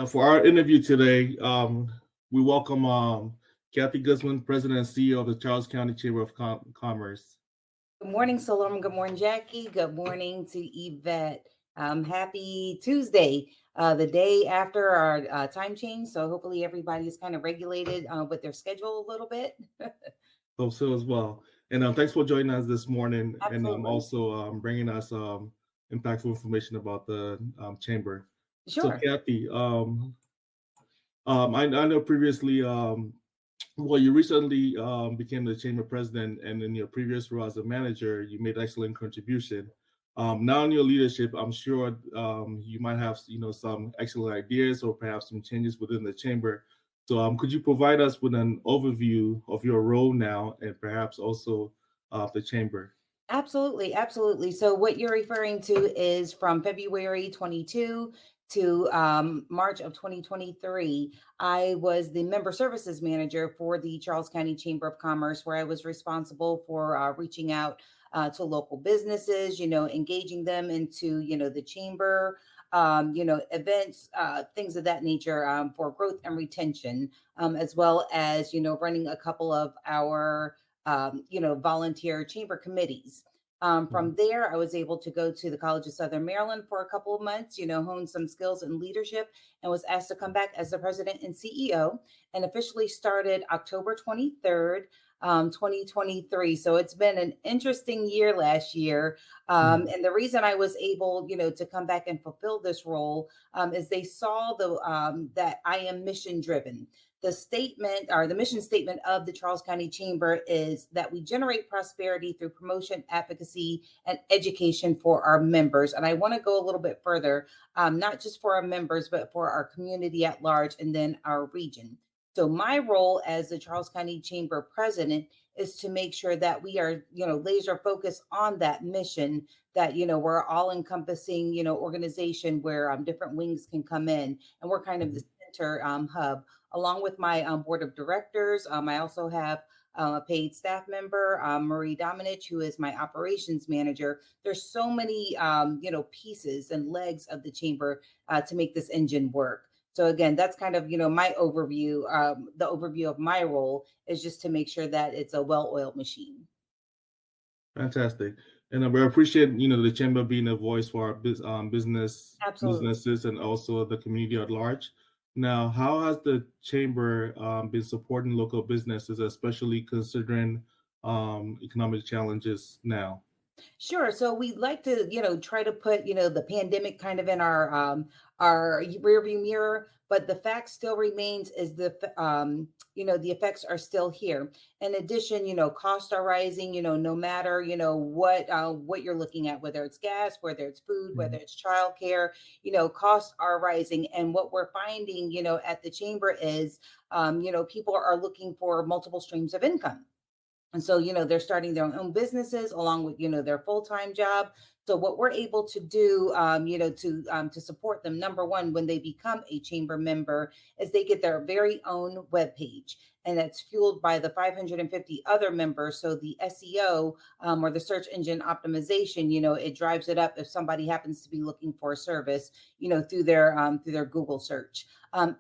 For our interview today, we welcome Kathy Guzman, President and CEO of the Charles County Chamber of Commerce. Good morning, Solom. Good morning, Jackie. Good morning to Yvette. Happy Tuesday, the day after our time change. So hopefully everybody's kind of regulated with their schedule a little bit. Hope so as well. And thanks for joining us this morning, and Absolutely. also bringing us impactful information about the chamber. So, Sure. Kathy, I know previously, well, you recently became the chamber president, and in your previous role as a manager, you made excellent contribution. Now in your leadership, I'm sure you might have some excellent ideas or perhaps some changes within the chamber. So, could you provide us with an overview of your role now, and perhaps also the chamber? Absolutely, absolutely. So what you're referring to is from February 22 to March of 2023. I was the member services manager for the Charles County Chamber of Commerce, where I was responsible for reaching out to local businesses, engaging them into, the chamber, events, things of that nature for growth and retention, as well as, running a couple of our volunteer chamber committees. From Mhm. there, I was able to go to the College of Southern Maryland for a couple of months, hone some skills in leadership, and was asked to come back as the president and CEO, and officially started October 23rd. 2023. So it's been an interesting year last year. Mhm. And the reason I was able, to come back and fulfill this role is they saw that I am mission driven. The statement or the mission statement of the Charles County Chamber is that we generate prosperity through promotion, advocacy, and education for our members. And I want to go a little bit further, not just for our members, but for our community at large and then our region. So my role as the Charles County Chamber president is to make sure that we are, laser focused on that mission, that, we're all encompassing, organization where different wings can come in, and we're kind of the Mhm. center hub along with my board of directors. I also have a paid staff member, Marie Dominich, who is my operations manager. There's so many, pieces and legs of the chamber to make this engine work. So again, that's kind of, my overview. The overview of my role is just to make sure that it's a well-oiled machine. Fantastic. And we appreciate, the chamber being a voice for our Absolutely. businesses and also the community at large. Now, how has the chamber been supporting local businesses, especially considering economic challenges now? Sure. So we like to, try to put, the pandemic kind of in our rearview mirror, but the fact still remains is the effects are still here. In addition, costs are rising, no matter, what you're looking at, whether it's gas, whether it's food, whether Mhm. it's childcare, costs are rising. And what we're finding, at the chamber is, people are looking for multiple streams of income. And so, they're starting their own businesses along with, their full-time job. So what we're able to do, to support them, number one, when they become a chamber member, is they get their very own webpage. And that's fueled by the 550 other members. So the SEO, or the search engine optimization, it drives it up if somebody happens to be looking for a service, through their Google search.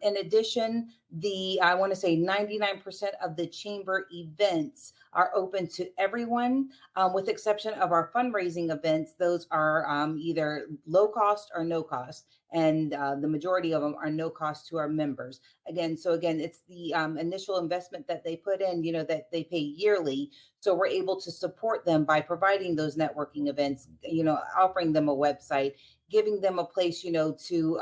In addition, the I want to say 99% of the chamber events are open to everyone, with exception of our fundraising events. Those are either low cost or no cost, and the majority of them are no cost to our members. Again, it's the initial investment that they put in, that they pay yearly. So we're able to support them by providing those networking events, offering them a website, giving them a place, to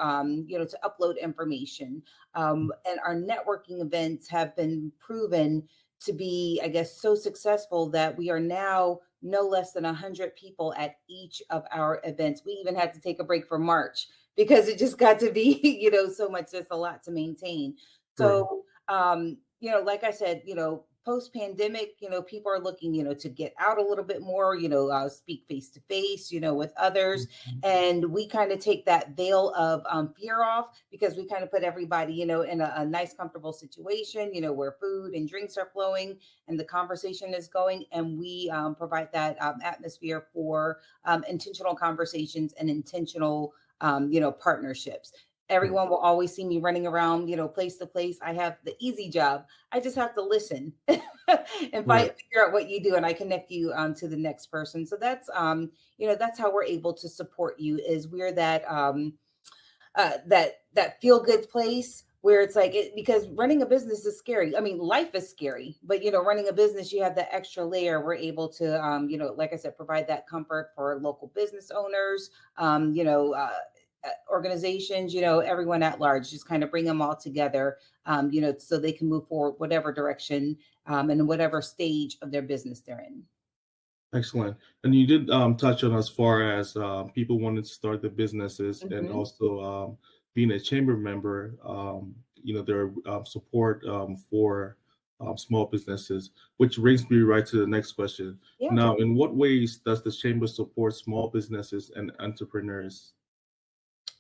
upload information. And our networking events have been proven to be, I guess, so successful that we are now no less than 100 people at each of our events. We even had to take a break for March because it just got to be, so much, just a lot to maintain. Sure. So, like I said, post pandemic, people are looking, to get out a little bit more, speak face to face, with others. Mhm. And we kind of take that veil of fear off, because we kind of put everybody, in a nice, comfortable situation, where food and drinks are flowing and the conversation is going. And we provide that atmosphere for intentional conversations and intentional, partnerships. Everyone will always see me running around, place to place. I have the easy job. I just have to listen and Right. figure out what you do, and I connect you to the next person. So that's that's how we're able to support you. Is we're that that feel good place where it's like because running a business is scary. I mean, life is scary, but running a business, you have that extra layer. We're able to, like I said, provide that comfort for local business owners, organizations, everyone at large. Just kind of bring them all together, so they can move forward whatever direction and whatever stage of their business they're in. Excellent. And you did touch on as far as people wanting to start their businesses and Hmm. also being a chamber member, there are support for small businesses, which brings me right to the next question. Yeah. Now, in what ways does the chamber support small businesses and entrepreneurs?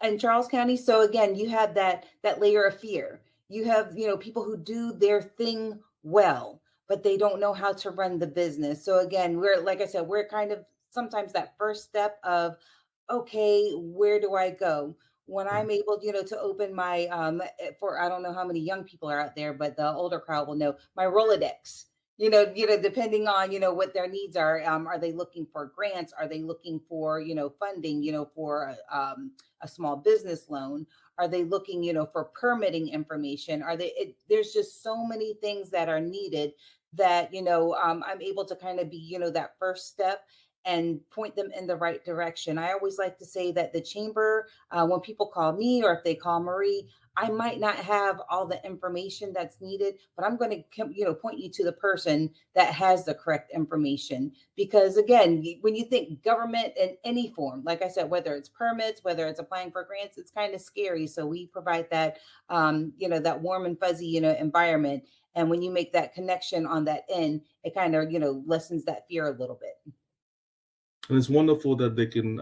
In Charles County. So again, you have that layer of fear. You have, people who do their thing well, but they don't know how to run the business. So again, we're like I said, we're kind of sometimes that first step of, okay, where do I go? When Right. I'm able, to open my for I don't know how many young people are out there, but the older crowd will know my Rolodex. Depending on what their needs are they looking for grants? Are they looking for funding? For a small business loan? Are they looking, for permitting information? There's just so many things that are needed that, I'm able to kind of be, that first step and point them in the right direction. I always like to say that the chamber, when people call me or if they call Marie, I might not have all the information that's needed, but I'm going to, point you to the person that has the correct information. Because again, when you think government in any form, like I said, whether it's permits, whether it's applying for grants, it's kind of scary. So we provide that, that warm and fuzzy, environment. And when you make that connection on that end, it kind of, lessens that fear a little bit. And it's wonderful that they can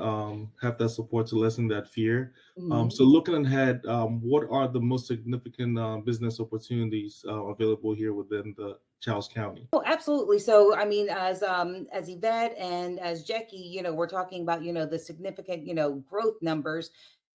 have that support to lessen that fear. Mhm. So looking ahead, what are the most significant business opportunities available here within the Charles County? Oh, absolutely. So, I mean, as Yvette and as Jackie, we're talking about, the significant, growth numbers.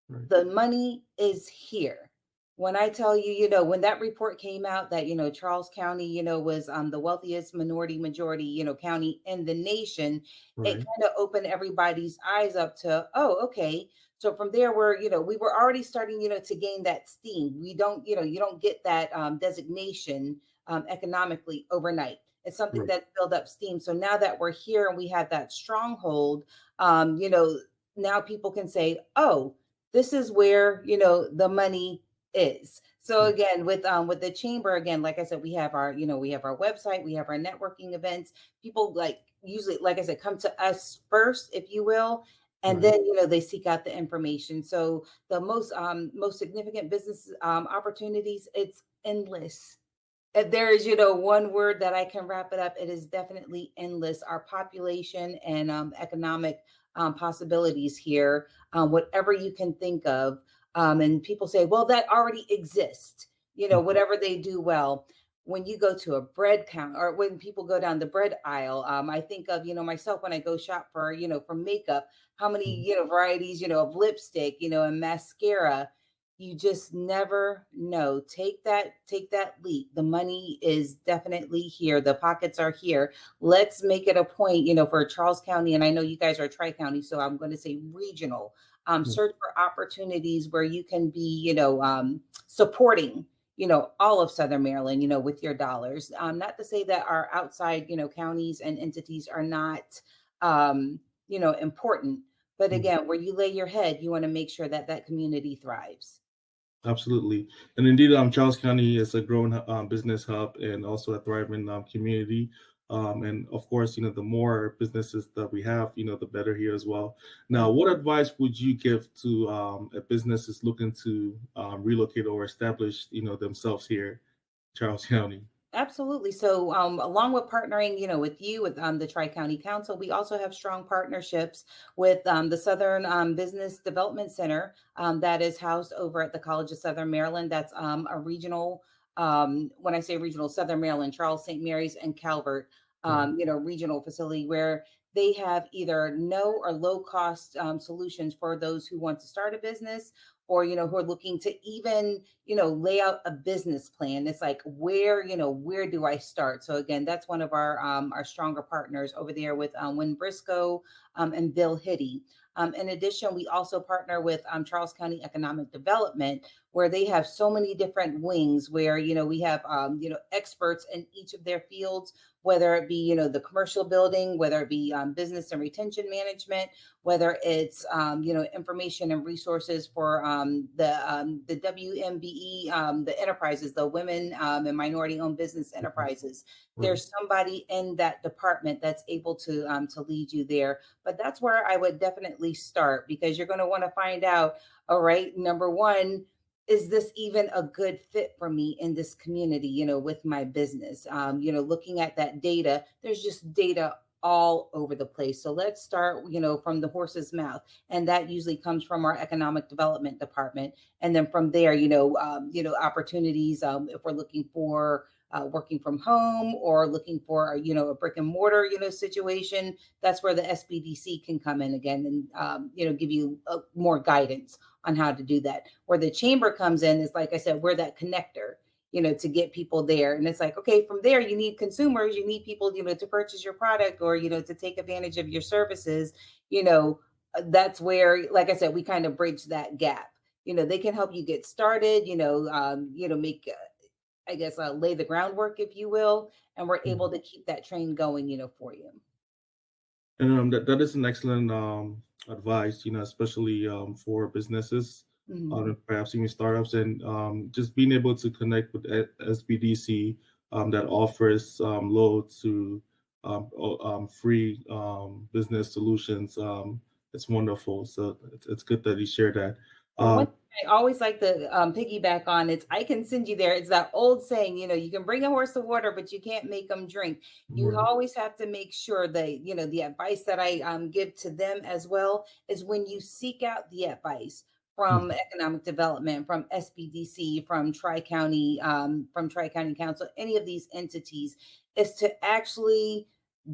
Right. The money is here. When I tell you, when that report came out that, Charles County, was the wealthiest minority majority, county in the nation, it Right. kind of opened everybody's eyes up to, oh, okay. So from there, we were already starting, to gain that steam. We don't, you don't get that designation economically overnight. It's something Right. that built up steam. So now that we're here and we have that stronghold, now people can say, oh, this is where the money is. So Right. again, with the chamber, again, like I said, we have our we have our website, we have our networking events. People like usually, like I said, come to us first, if you will, and Right. then they seek out the information. So the most significant business opportunities, it's endless. If there is, one word that I can wrap it up, it is definitely endless. Our population and economic possibilities here, whatever you can think of. And people say, well, that already exists, Mhm. whatever they do well. When you go to a bread count or when people go down the bread aisle, I think of, myself when I go shop for, for makeup, how many, Mhm. varieties, of lipstick, and mascara. You just never know. Take that leap. The money is definitely here. The pockets are here. Let's make it a point, for Charles County, and I know you guys are Tri-County, so I'm going to say regional. Right. Search for opportunities where you can be, supporting, all of Southern Maryland, with your dollars. Not to say that our outside, counties and entities are not, important, but Mhm. again, where you lay your head, you want to make sure that that community thrives. Absolutely. And indeed, Charles County is a growing business hub and also a thriving community. And of course, the more businesses that we have, the better here as well. Yeah. Now, what advice would you give to a business is looking to relocate or establish, themselves here, Charles County? Absolutely. So, along with partnering, with you, with the Tri County Council, we also have strong partnerships with the Southern Business Development Center that is housed over at the College of Southern Maryland. That's a regional, when I say regional, Southern Maryland, Charles St. Mary's and Calvert, Right. regional facility where they have either no or low cost solutions for those who want to start a business or, who are looking to even, lay out a business plan. It's like, where do I start? So again, that's one of our stronger partners over there with Win Briscoe and Bill Hitty. In addition, we also partner with Charles County Economic Development, where they have so many different wings where, we have, experts in each of their fields, whether it be, the commercial building, whether it be business and retention management, whether it's, information and resources for the WMBE, the enterprises, the women and minority owned business enterprises. Right. There's somebody in that department that's able to lead you there. But that's where I would definitely start, because you're going to want to find out, all right, number one, is this even a good fit for me in this community, with my business? Looking at that data, there's just data all over the place. So let's start, from the horse's mouth. And that usually comes from our economic development department. And then from there, opportunities, if we're looking for working from home, or looking for, a brick and mortar, situation, that's where the SBDC can come in again and, give you more guidance on how to do that. Where the chamber comes in is, like I said, we're that connector, to get people there. And it's like, okay, from there, you need consumers, you need people, to purchase your product, or, to take advantage of your services. That's where, like I said, we kind of bridge that gap. They can help you get started, make, I guess, lay the groundwork, if you will, and we're able to keep that train going, for you. And that is an excellent advice, especially for businesses, Mhm. perhaps even startups, and just being able to connect with SBDC that offers low to free business solutions. It's wonderful. So it's good that you share that. And one Um, thing I always like to piggyback on, it's I can send you there. It's that old saying, you can bring a horse to water, but you can't make them drink. You right. always have to make sure that, the advice that I give to them as well is, when you seek out the advice from Mhm. economic development, from SBDC, from Tri County Council, any of these entities, is to actually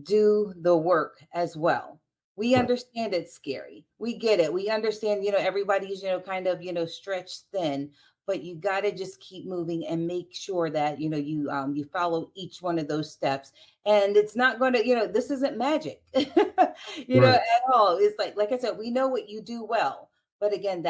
do the work as well. We Right. understand it's scary. We get it. We understand, everybody's, kind of, stretched thin, but you got to just keep moving and make sure that, you follow each one of those steps. And it's not going to, this isn't magic, Right. at all. It's like I said, we know what you do well. But again,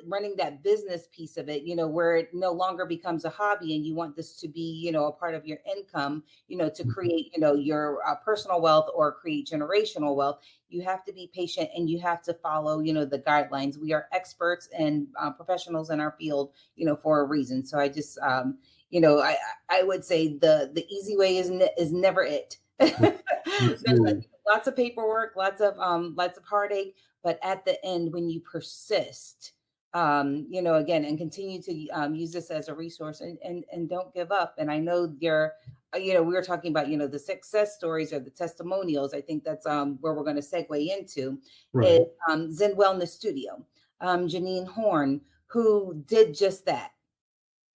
running that business piece of it, where it no longer becomes a hobby and you want this to be, a part of your income, to Mhm. create, your personal wealth, or create generational wealth. You have to be patient, and you have to follow, the guidelines. We are experts and professionals in our field, for a reason. So I just, I would say the easy way is never it. Right. There's Absolutely. lots of paperwork, lots of heartache, but at the end, when you persist, again, and continue to use this as a resource, and don't give up. And I know we were talking about, the success stories or the testimonials. I think that's where we're going to segue into is Right. Zen Wellness Studio. Janine Horn, who did just that.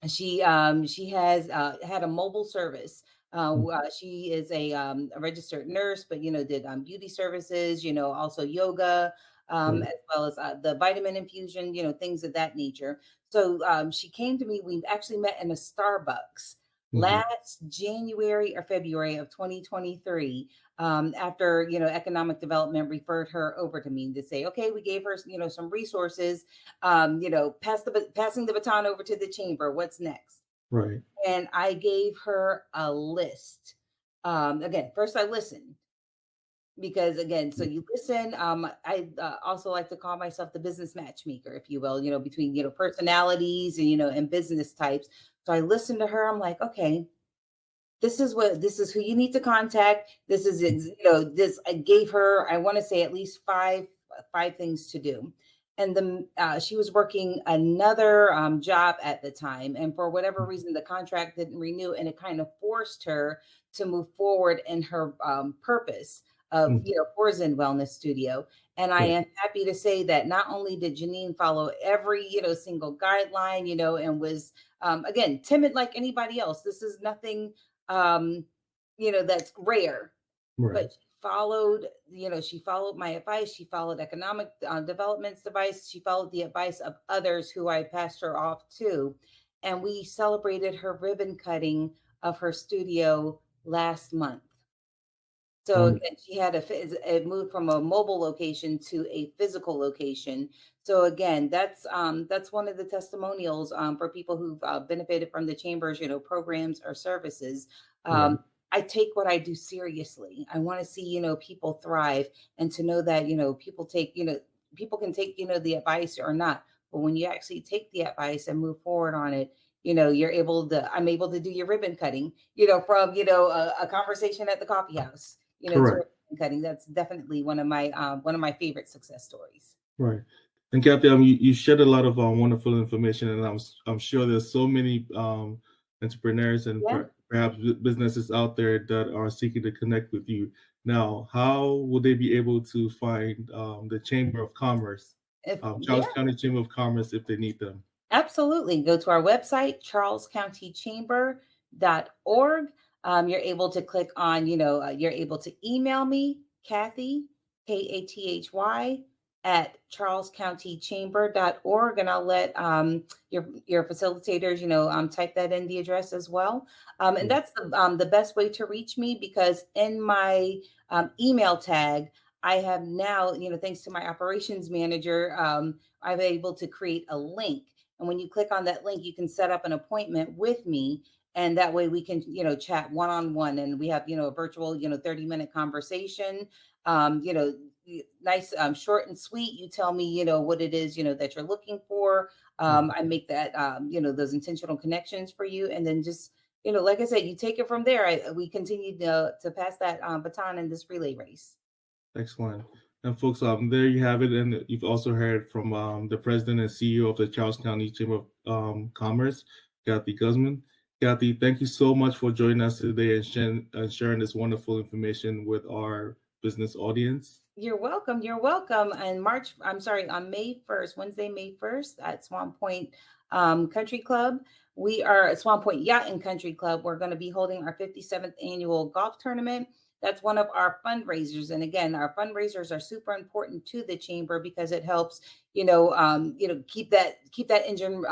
She has had a mobile service. Mhm. She is a registered nurse, but, did beauty services, also yoga, Right. as well as the vitamin infusion, things of that nature. So she came to me. We actually met in a Starbucks Mhm. last January or February of 2023. After, economic development referred her over to me to say, okay, we gave her, some resources, passing the baton over to the chamber. What's next? Right. And I gave her a list. Again, first I listened, because again, so you listen. I also like to call myself the business matchmaker, if you will, between, personalities and, and business types. So I listened to her. I'm like, okay, this is who you need to contact. This is, this, I gave her, I want to say, at least five things to do. And she was working another job at the time, and for whatever reason the contract didn't renew, and it kind of forced her to move forward in her purpose of, Mhm. for Zen Wellness Studio. And I Right. am happy to say that not only did Janine follow every, single guideline, and was, again, timid like anybody else. This is nothing, that's rare, but Right. she followed, she followed my advice. She followed economic development's advice. She followed the advice of others who I passed her off to. And we celebrated her ribbon cutting of her studio last month. So Wonderful. again, she had it moved from a mobile location to a physical location. So again, that's one of the testimonials for people who've benefited from the chamber's programs or services. Right. I take what I do seriously. I want to see people thrive, and to know that people can take the advice or not. But when you actually take the advice and move forward on it, I'm able to do your ribbon cutting, from a conversation at the coffee house, to Correct. ribbon cutting. That's definitely one of my favorite success stories. Right. And Kathy, you shared a lot of wonderful information, and I'm sure there's so many entrepreneurs and Yeah. perhaps businesses out there that are seeking to connect with you. Now, how will they be able to find the Chamber of Commerce, Charles County Chamber of Commerce, if they need them? Absolutely. Go to our website, charlescountychamber.org. You're able to click on, you're able to email me, Kathy, Kathy, at charlescountychamber.org. And I'll let your facilitators, type that in the address as well. And that's the best way to reach me, because in my email tag, I have now, thanks to my operations manager, I'm able to create a link. And when you click on that link, you can set up an appointment with me. And that way we can, chat one-on-one, and we have, a virtual, 30-minute conversation, nice, short and sweet. You tell me, what it is, that you're looking for. I make that, those intentional connections for you. And then just, like I said, you take it from there. We continue to pass that baton in this relay race. Excellent. And folks, there you have it. And you've also heard from the president and CEO of the Charles County Chamber of Commerce, Kathy Guzman. Kathy, thank you so much for joining us today and sharing this wonderful information with our business audience. You're welcome. You're welcome. And on May 1st, Wednesday, May 1st at Swan Point Country Club. We are at Swan Point Yacht and Country Club. We're going to be holding our 57th annual golf tournament. That's one of our fundraisers. And again, our fundraisers are super important to the chamber, because it helps, keep that engine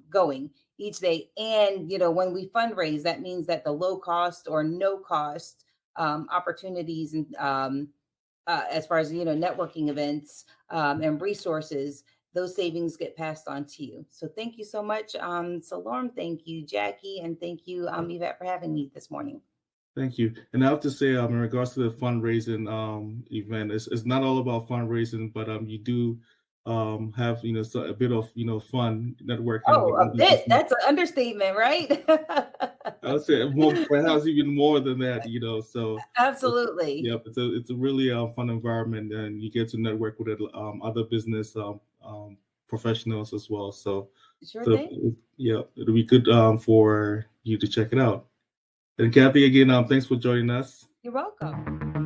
going each day. And, when we fundraise, that means that the low cost or no cost opportunities and as far as, networking events and resources, those savings get passed on to you. So thank you so much, Salorm. Thank you, Jackie. And thank you, Yvette, for having me this morning. Thank you. And I have to say, in regards to the fundraising event, it's not all about fundraising, but you do have a bit of fun networking. Oh, a bit. That's an understatement, right? I would say perhaps even more than that. So absolutely. Yep, it's a really fun environment, and you get to network with other business professionals as well. So yeah, it'll be good for you to check it out. And Kathy, again, thanks for joining us. You're welcome.